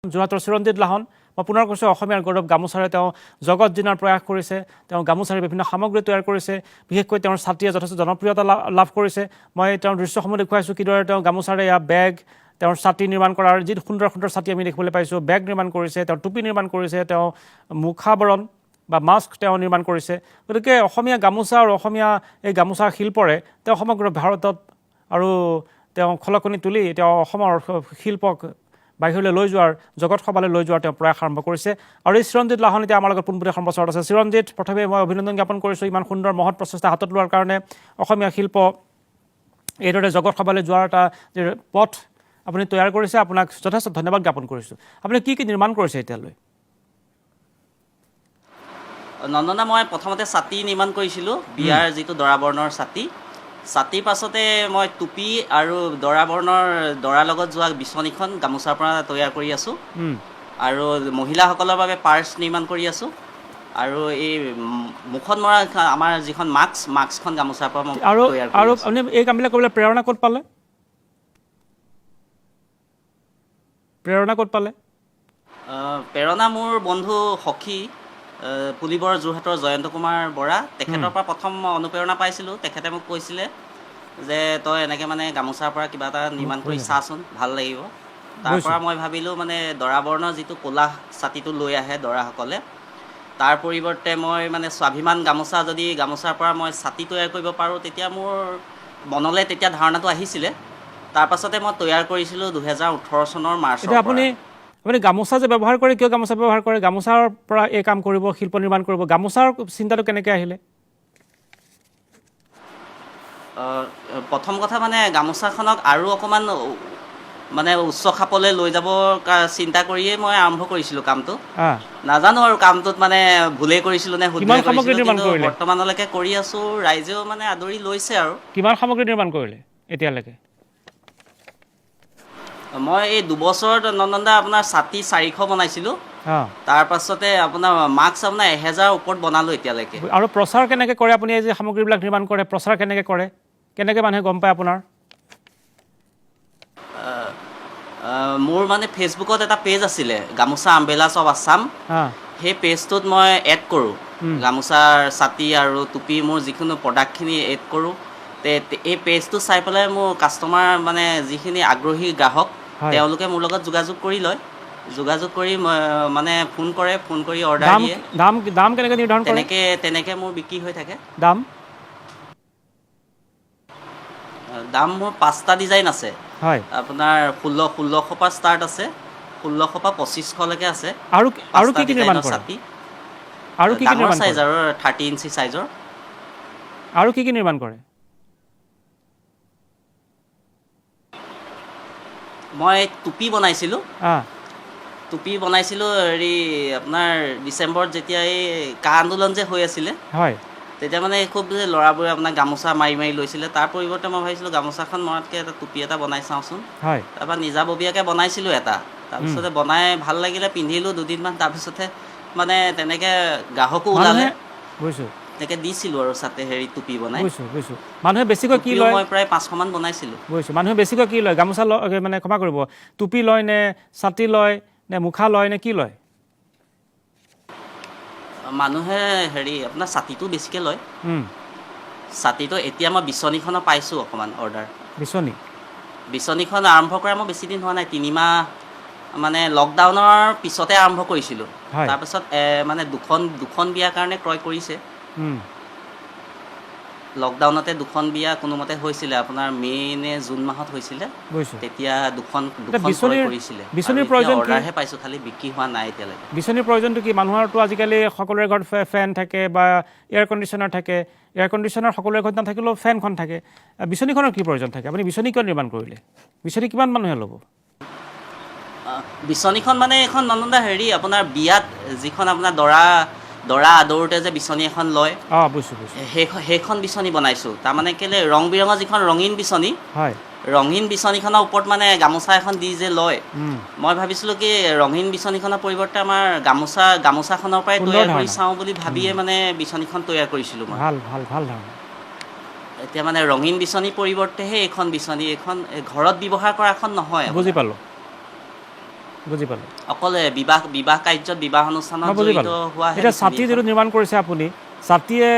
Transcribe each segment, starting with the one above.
যোৰহাটৰ চিৰঞ্জিত লাহন মই পুনৰ কৈছোঁ অসমীয়াৰ গৌৰৱ গামোচাৰে তেওঁ জগত জিনাৰ প্ৰয়াস কৰিছে তেওঁ গামোচাৰে বিভিন্ন সামগ্ৰী তৈয়াৰ কৰিছে বিশেষকৈ তেওঁৰ ছাত্ৰীয়ে যথেষ্ট জনপ্ৰিয়তা লাভ কৰিছে মই তেওঁৰ দৃশ্যসমূহ দেখুৱাইছোঁ কিদৰে তেওঁ গামোচাৰে এয়া বেগ তেওঁৰ ছাতি নিৰ্মাণ কৰাৰ যি সুন্দৰ সুন্দৰ ছাতি আমি দেখিবলৈ পাইছোঁ বেগ নিৰ্মাণ কৰিছে তেওঁ টুপি নিৰ্মাণ কৰিছে তেওঁ মুখাবৰণ বা মাস্ক তেওঁ নিৰ্মাণ কৰিছে গতিকে অসমীয়া গামোচা আৰু অসমীয়া এই গামোচাৰ শিল্পৰে তেওঁ সমগ্ৰ ভাৰতত আৰু তেওঁ খলকনি তুলি তেওঁ অসমৰ শিল্পক বাহিৰলৈ লৈ যোৱাৰ জগত সভালৈ লৈ যোৱাৰ তেওঁ প্ৰয়াস আৰম্ভ কৰিছে আৰু এই চিৰঞ্জিত লাহন এতিয়া আমাৰ লগত পোনপটীয়া সম্প্ৰচাৰত আছে চিৰঞ্জিত প্ৰথমে মই অভিনন্দন জ্ঞাপন কৰিছোঁ ইমান সুন্দৰ মহৎ প্ৰচেষ্টা হাতত লোৱাৰ কাৰণে অসমীয়া শিল্প এইদৰে জগত সভালৈ যোৱাৰ এটা যে পথ আপুনি তৈয়াৰ কৰিছে আপোনাক যথেষ্ট ধন্যবাদ জ্ঞাপন কৰিছোঁ আপুনি কি কি নিৰ্মাণ কৰিছে এতিয়ালৈ নন্দনা মই প্ৰথমতে ছাতি নিৰ্মাণ কৰিছিলোঁ বিয়াৰ যিটো দৰাবৰণৰ ছাতিৰ পাছতে মই টুপি আৰু দৰাৰ লগত যোৱা বিচনীখন গামোচাৰ পৰা তৈয়াৰ কৰি আছোঁ আৰু মহিলাসকলৰ বাবে পাৰ্চ নিৰ্মাণ কৰি আছোঁ আৰু এই মুখত মৰা আমাৰ যিখন মাস্কখন গামোচাৰ পৰা মই তৈয়াৰ কৰি আৰু আপুনি এই কামবিলাক কৰিবলৈ প্ৰেৰণা ক'ত পালে প্ৰেৰণা মোৰ বন্ধু সখী পুলিবৰ যোৰহাটৰ জয়ন্ত কুমাৰ বৰা তেখেতৰ পৰা প্ৰথম অনুপ্ৰেৰণা পাইছিলোঁ তেখেতে মোক কৈছিলে যে তই এনেকৈ মানে গামোচাৰ পৰা কিবা এটা নিৰ্মাণ কৰি চাচোন ভাল লাগিব তাৰ পৰা মই ভাবিলোঁ মানে দৰাবৰণৰ যিটো ক'লা ছাতিটো লৈ আহে দৰাসকলে তাৰ পৰিৱৰ্তে মই মানে স্বাভিমান গামোচাৰ পৰা মই ছাতি তৈয়াৰ কৰিব পাৰোঁ তেতিয়া মোৰ মনলৈ তেতিয়া ধাৰণাটো আহিছিলে তাৰপাছতে মই তৈয়াৰ কৰিছিলোঁ 2018 চনৰ মাৰ্চত আপুনি গামোচা যে ব্যৱহাৰ কৰে কিয় গামোচা ব্যৱহাৰ কৰে গামোচাৰ পৰা এই কাম কৰিব শিল্প নিৰ্মাণ কৰিব গামোচাৰ চিন্তাটো কেনেকৈ আহিলে প্ৰথম কথা মানে গামোচাখনক আৰু অকণমান মানে উচ্চ খাপলৈ লৈ যাব চিন্তা কৰিয়েই মই আৰম্ভ কৰিছিলোঁ কামটো নাজানো আৰু কামটোত মানে ভুলেই কৰিছিলোঁ নে শুদ্ধই কৰিছিলোঁ কিন্তু বৰ্তমানলৈকে কৰি আছোঁ ৰাইজেও মানে আদৰি লৈছে আৰু কিমান সামগ্ৰী নিৰ্মাণ কৰিলে এতিয়ালৈকে মই এই 2 বছৰত নন্দনদা আপোনাৰ ছাতি 400 বনাইছিলোঁ তাৰপাছতে আপোনাৰ মাস্ক আপোনাৰ 1000 ওপৰত বনালোঁ এতিয়ালৈকে আৰু প্ৰচাৰ কেনেকৈ কৰে আপুনি এই যে সামগ্ৰীবিলাক নিৰ্মাণ কৰে প্ৰচাৰ কেনেকৈ কৰে কেনেকৈ মানুহে গম পায় আপোনাৰ মোৰ মানে ফেচবুকত এটা পেজ আছিলে গামোচা আম্বেলাছ অফ আছাম সেই পেজটোত মই এড কৰোঁ গামোচাৰ ছাতি আৰু টুপি মোৰ যিকোনো প্ৰডাক্টখিনি এড কৰোঁ এই পেজটো চাই পেলাই মোৰ কাষ্টমাৰ মানে যিখিনি আগ্ৰহী গ্ৰাহক তেওঁলোকে মোৰ লগত যোগাযোগ কৰি মানে ফোন কৰি অৰ্ডাৰ দিয়ে দাম কেনেকৈ নিৰ্ধাৰণ কৰে তেনেকৈ মোৰ বিক্ৰী হৈ থাকে দাম মোৰ 5টা ডিজাইন আছে আপোনাৰ 1600 পৰা ষ্টাৰ্ট আছে 1600 পৰা 2500লৈকে আছে আৰু কি কি নিৰ্মাণ কৰে আৰু কি কি নিৰ্মাণ কৰে সাইজৰ 30 ইঞ্চি সাইজৰ আৰু কি কি নিৰ্মাণ কৰে মই টুপি বনাইছিলোঁ হেৰি আপোনাৰ ডিচেম্বৰত যেতিয়া এই কা আন্দোলন যে হৈ আছিলে তেতিয়া মানে খুব যে ল'ৰাবোৰে আপোনাৰ গামোচা মাৰি লৈছিলে তাৰ পৰিৱৰ্তে মই ভাবিছিলোঁ গামোচাখন মৰাতকৈ এটা টুপি এটা বনাই চাওঁচোন তাৰপৰা নিজাববীয়াকৈ বনাইছিলোঁ তাৰপিছতে বনাই ভাল লাগিলে পিন্ধিলোঁ দুদিনমান তাৰপিছতে মানে তেনেকৈ গ্ৰাহকো ওলালে তেনেকৈ দিছিলোঁ আৰু হেৰি টুপি বনাই মানুহে বেছিকৈ কি লয় মই প্ৰায় 500 মান বনাইছিলোঁ মানুহে বেছিকৈ কি লয় গামোচা মানে ক্ষমা কৰিব টুপি লয় নে ছাতি লয় নে মুখা লয় নে কি লয় মানুহে হেৰি আপোনাৰ ছাতিটো বেছিকৈ লয় ছাতিটো এতিয়া মই বিচনীখনৰ পাইছোঁ অকণমান অৰ্ডাৰ বিচনীখন আৰম্ভ কৰা মই বেছি দিন হোৱা নাই 3 মাহ মানে লকডাউনৰ পিছতে আৰম্ভ কৰিছিলোঁ তাৰপিছত মানে দুখন বিয়াৰ কাৰণে ক্ৰয় কৰিছে লকডাউনতে 2খন বিয়া কোনোমতে হৈছিলে আপোনাৰ মে নে জুন মাহত হৈছিলে তেতিয়া দুখন কৰিছিলে অৰ্ডাৰহে পাইছোঁ খালি বিক্ৰী হোৱা নাই এতিয়ালৈকে বিচনীৰ প্ৰয়োজনটো কি মানুহৰতো আজিকালি সকলোৰে ঘৰত ফেন থাকে বা এয়াৰ কণ্ডিশ্যনাৰ সকলোৰে ঘৰত নাথাকিলেও ফেনখন থাকে বিচনীখনৰ কি প্ৰয়োজন থাকে আপুনি বিচনী কিয় নিৰ্মাণ কৰিলে বিচনী কিমান মানুহে ল'ব বিচনীখন মানে এখন নন্দা হেৰি আপোনাৰ বিয়াত যিখন আপোনাৰ দৰা আদৰোতে যে বিচনী এখন লয় সেইখন বিচনী বনাইছোঁ তাৰমানে কেলে ৰং বিৰঙৰ যিখন ৰঙীন বিচনীখনৰ ওপৰত মানে গামোচা এখন দি যে লয় মই ভাবিছিলোঁ কি ৰঙীন বিচনীখনৰ পৰিৱৰ্তে আমাৰ গামোচাখনৰ পৰাই তৈয়াৰ কৰি চাওঁ বুলি ভাবিয়ে মানে বিচনীখন তৈয়াৰ কৰিছিলোঁ মই এতিয়া মানে ৰঙীন বিচনীৰ পৰিৱৰ্তেহে এইখন বিচনী ঘৰত ব্যৱহাৰ কৰা এখন নহয় বুজি পালোঁ বুজি পালোঁ অকল বিবাহ কাৰ্যত বিবাহ অনুষ্ঠানত মই বুজি জড়িত পালোঁ হোৱা এতিয়া ছাতি যিটো নিৰ্মাণ কৰিছে আপুনি ছাতিয়ে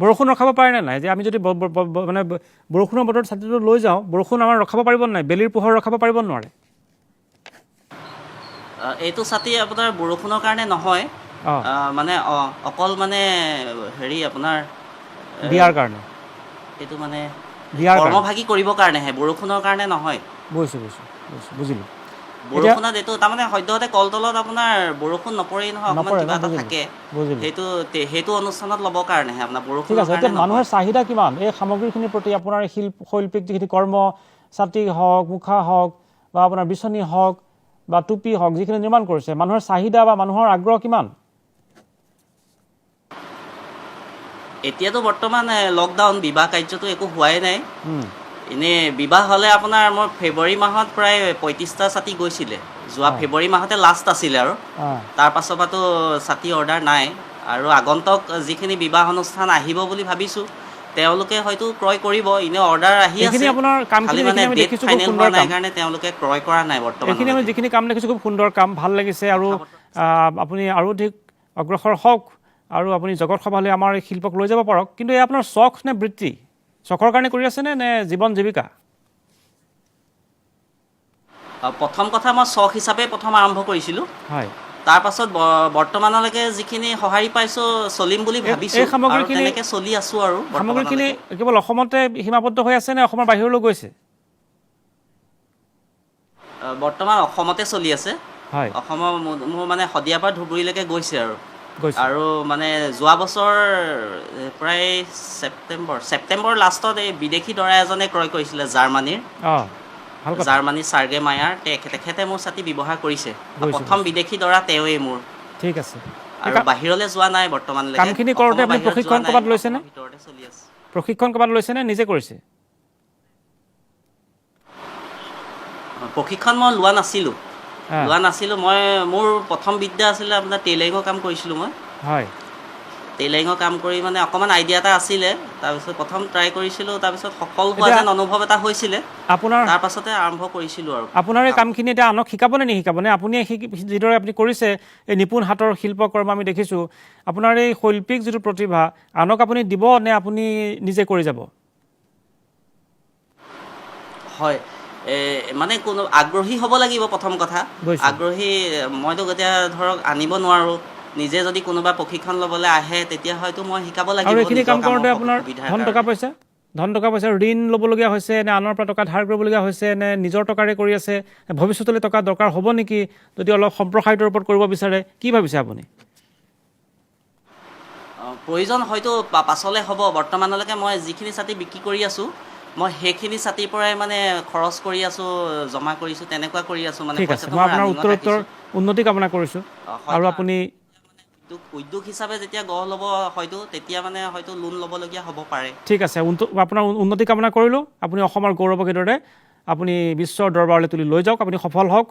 বৰষুণ ৰখাব পাৰেনে নাই যে আমি যদি মানে বৰষুণৰ বতৰত ছাতিটো লৈ যাওঁ বৰষুণ আমাৰ ৰখাব পাৰিব নাই বেলিৰ পোহৰ ৰখাব পাৰিব নোৱাৰে এইটো ছাতি আপোনাৰ বৰষুণৰ কাৰণে নহয় অঁ মানে অকল মানে হেৰি আপোনাৰ দিয়াৰ কাৰণে এইটো মানে দিয়াৰ কাৰণে কৰ্মভাগী কৰিবৰ কাৰণেহে বৰষুণৰ কাৰণে নহয় বুজিছোঁ বুজিলোঁ বৰষুণত এইটো তাৰমানে সদ্যহতে কলতলত আপোনাৰ বৰষুণ নপৰেই নহয় অকণমান নপৰে কিবা ন এটা বুজিলোঁ থাকে বুজিলোঁ সেইটো অনুষ্ঠানত ল'বৰ কাৰণেহে আপোনাৰ ঠিক বৰষুণৰ আছে কাৰণে এতিয়া নহয় মানুহৰ চাহিদা কিমান এই সামগ্ৰীখিনিৰ প্ৰতি আপোনাৰ এই শৈল্পিক যিখিনি কৰ্ম ছাতি হওক মুখা হওক বা আপোনাৰ বিচনী হওক বা টুপি হওক যিখিনি নিৰ্মাণ কৰিছে মানুহৰ চাহিদা বা মানুহৰ আগ্ৰহ কিমান এতিয়াতো বৰ্তমান লকডাউন বিবাহ কাৰ্যটো একো হোৱাই নাই এনেই বিবাহ হ'লে আপোনাৰ মোৰ ফেব্ৰুৱাৰী মাহত প্ৰায় 35টা ছাতি গৈছিলে যোৱা ফেব্ৰুৱাৰী মাহতে লাষ্ট আছিলে আৰু তাৰ পাছৰ পৰাতো ছাতি অৰ্ডাৰ নাই আৰু আগন্তুক যিখিনি বিবাহ অনুষ্ঠান আহিব বুলি ভাবিছোঁ তেওঁলোকে হয়তো ক্ৰয় কৰিব এনেই অৰ্ডাৰ আহি এইখিনি আছে আপোনাৰ কামখিনি খালি মানে আমি ডেট দেখিছোঁ খুব ফাইনেল সুন্দৰ হোৱা নাই কাম কাৰণে তেওঁলোকে ক্ৰয় কৰা নাই বৰ্তমান এইখিনি আমি যিখিনি কাম দেখিছোঁ খুব সুন্দৰ কাম ভাল লাগিছে আৰু আপুনি আৰু অধিক অগ্ৰসৰ হওক আৰু আপুনি জগত সভালৈ আমাৰ এই শিল্পক লৈ যাব পাৰক কিন্তু এই আপোনাৰ চখ নে বৃত্তি চখৰ কাৰণে কৰি আছেনে নে জীৱন জীৱিকা প্ৰথম কথা মই চখ হিচাপে প্ৰথম আৰম্ভ কৰিছিলোঁ হয় তাৰপাছত বৰ্তমানলৈকে যিখিনি সঁহাৰি পাইছোঁ চলিম বুলি ভাবিছোঁ এই আৰু সামগ্ৰীখিনি তেনেকৈ চলি আছোঁ আৰু সামগ্ৰীখিনি বৰ্তমানলৈকে কেৱল অসমতে সীমাবদ্ধ হৈ আছে নে অসমৰ বাহিৰলৈ গৈছে বৰ্তমান অসমতে চলি আছে হয় অসমৰ মোৰ মানে শদিয়াৰ পৰা ধুবুৰীলৈকে গৈছে গৈছে আৰু মানে যোৱা বছৰ প্ৰায় ছেপ্টেম্বৰ লাষ্টত এই বিদেশী দৰা এজনে ক্ৰয় কৰিছিলে জাৰ্মানীৰ অঁ ভাল কথা জাৰ্মানীৰ চাৰ্গে মায়াৰ তেখেতে মোৰ ছাতি ব্যৱহাৰ কৰিছে প্ৰথম বিদেশী দৰা তেওঁৱেই মোৰ ঠিক আছে আৰু বাহিৰলৈ যোৱা নাই বৰ্তমানলৈকে কামখিনি কৰোঁতে আপুনি বাহিৰত প্ৰশিক্ষণ যোৱা নাই, ক'ৰবাত লৈছেনে অসমৰ ভিতৰতে চলি আছে প্ৰশিক্ষণ ক'ৰবাত লৈছেনে নিজে কৰিছে প্ৰশিক্ষণ মই লোৱা নাছিলোঁ মই মোৰ প্ৰথম বিদ্যা আছিলে আপোনাৰ টেইলাৰিঙৰ কাম কৰিছিলোঁ মই হয় টেইলাৰিঙৰ কাম কৰি মানে অকণমান আইডিয়া এটা আছিলে তাৰপিছত প্ৰথম ট্ৰাই কৰিছিলোঁ তাৰপিছত সফল হোৱা যেন অনুভৱ এটা হৈছিলে আপোনাৰ তাৰ পাছতে আৰম্ভ কৰিছিলোঁ আৰু আপোনাৰ এই কামখিনি এতিয়া আনক শিকাবনে নিশিকাবনে আপুনি যিদৰে আপুনি কৰিছে এই নিপুণ হাতৰ শিল্পকৰ্ম আমি দেখিছোঁ আপোনাৰ এই শৈল্পিক যিটো প্ৰতিভা আনক আপুনি দিব নে আপুনি নিজে কৰি যাব হয় মানে কোনো আগ্ৰহী হ'ব লাগিব প্ৰথম কথা আগ্ৰহী মইতো এতিয়া ধৰক আনিব নোৱাৰোঁ নিজে যদি কোনোবা প্ৰশিক্ষণ ল'বলৈ আহে তেতিয়া হয়তো মই শিকাব লাগিব আৰু এইখিনি কাম কৰোঁতে আপোনাৰ ধন টকা পইচা ঋণ ল'বলগীয়া হৈছে নে আনৰ পৰা টকা ধাৰ কৰিবলগীয়া হৈছে নে নিজৰ টকাৰে কৰি আছে ভৱিষ্যতলৈ টকা দৰকাৰ হ'ব নেকি যদি অলপ সম্প্ৰসাৰিতৰ ওপৰত কৰিব বিচাৰে কি ভাবিছে আপুনি প্ৰয়োজন হয়তো পাছলৈ হ'ব বৰ্তমানলৈকে মই যিখিনি ছাতি বিক্ৰী কৰি আছোঁ মই সেইখিনি ছাতিৰ পৰাই মানে খৰচ কৰি আছোঁ জমা কৰিছোঁ তেনেকুৱা কৰি আছোঁ মানে ঠিক আছে মই আপোনাৰ উত্তৰোত্তৰ উন্নতি কামনা কৰিছোঁ আৰু আপুনি উদ্যোগ হিচাপে যেতিয়া গঢ় ল'ব হয়তো তেতিয়া মানে হয়তো লোন ল'বলগীয়া হ'ব পাৰে ঠিক আছে আপোনাৰ উন্নতি কামনা কৰিলোঁ আপুনি অসমৰ গৌৰৱৰ দৰে আপুনি বিশ্বৰ দৰবাৰলৈ তুলি লৈ যাওক আপুনি সফল হওক